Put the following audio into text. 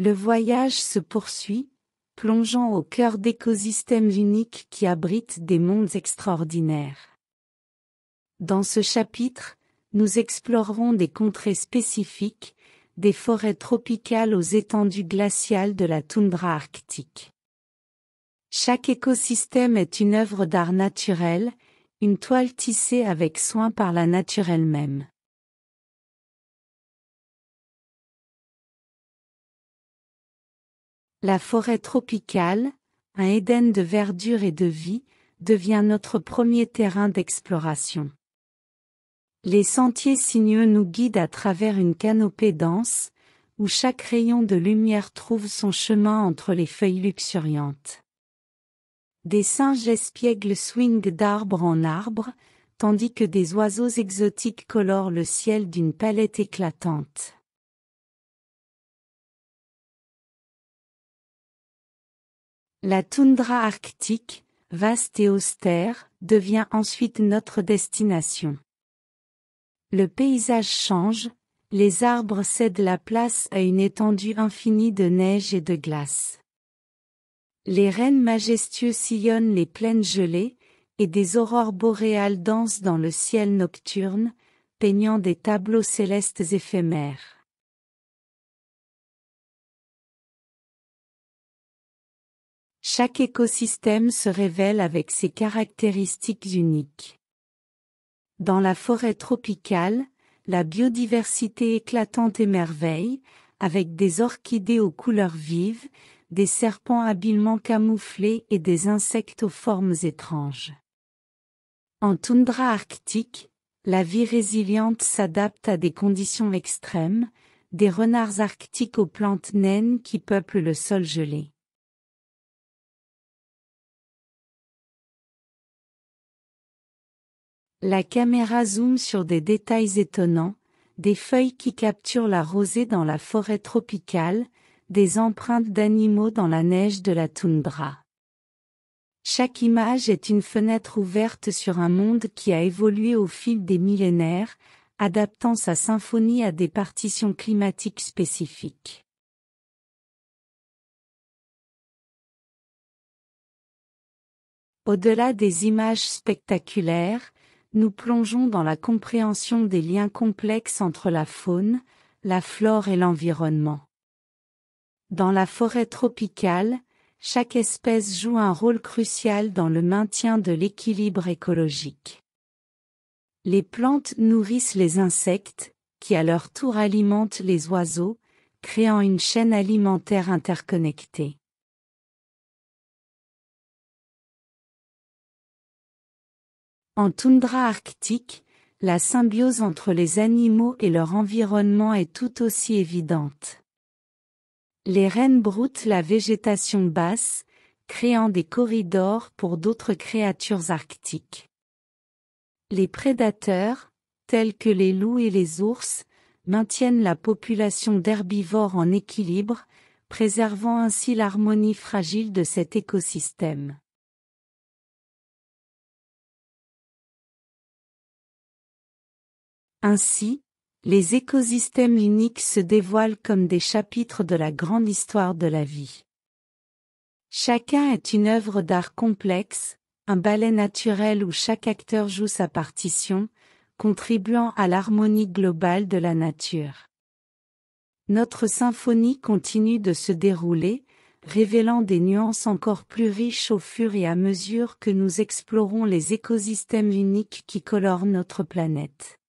Le voyage se poursuit, plongeant au cœur d'écosystèmes uniques qui abritent des mondes extraordinaires. Dans ce chapitre, nous explorerons des contrées spécifiques, des forêts tropicales aux étendues glaciales de la toundra arctique. Chaque écosystème est une œuvre d'art naturel, une toile tissée avec soin par la nature elle-même. La forêt tropicale, un Éden de verdure et de vie, devient notre premier terrain d'exploration. Les sentiers sinueux nous guident à travers une canopée dense, où chaque rayon de lumière trouve son chemin entre les feuilles luxuriantes. Des singes espiègles swingent d'arbre en arbre, tandis que des oiseaux exotiques colorent le ciel d'une palette éclatante. La toundra arctique, vaste et austère, devient ensuite notre destination. Le paysage change, les arbres cèdent la place à une étendue infinie de neige et de glace. Les rennes majestueux sillonnent les plaines gelées, et des aurores boréales dansent dans le ciel nocturne, peignant des tableaux célestes éphémères. Chaque écosystème se révèle avec ses caractéristiques uniques. Dans la forêt tropicale, la biodiversité éclatante émerveille, avec des orchidées aux couleurs vives, des serpents habilement camouflés et des insectes aux formes étranges. En toundra arctique, la vie résiliente s'adapte à des conditions extrêmes, des renards arctiques aux plantes naines qui peuplent le sol gelé. La caméra zoome sur des détails étonnants, des feuilles qui capturent la rosée dans la forêt tropicale, des empreintes d'animaux dans la neige de la toundra. Chaque image est une fenêtre ouverte sur un monde qui a évolué au fil des millénaires, adaptant sa symphonie à des partitions climatiques spécifiques. Au-delà des images spectaculaires, nous plongeons dans la compréhension des liens complexes entre la faune, la flore et l'environnement. Dans la forêt tropicale, chaque espèce joue un rôle crucial dans le maintien de l'équilibre écologique. Les plantes nourrissent les insectes, qui à leur tour alimentent les oiseaux, créant une chaîne alimentaire interconnectée. En toundra arctique, la symbiose entre les animaux et leur environnement est tout aussi évidente. Les rennes broutent la végétation basse, créant des corridors pour d'autres créatures arctiques. Les prédateurs, tels que les loups et les ours, maintiennent la population d'herbivores en équilibre, préservant ainsi l'harmonie fragile de cet écosystème. Ainsi, les écosystèmes uniques se dévoilent comme des chapitres de la grande histoire de la vie. Chacun est une œuvre d'art complexe, un ballet naturel où chaque acteur joue sa partition, contribuant à l'harmonie globale de la nature. Notre symphonie continue de se dérouler, révélant des nuances encore plus riches au fur et à mesure que nous explorons les écosystèmes uniques qui colorent notre planète.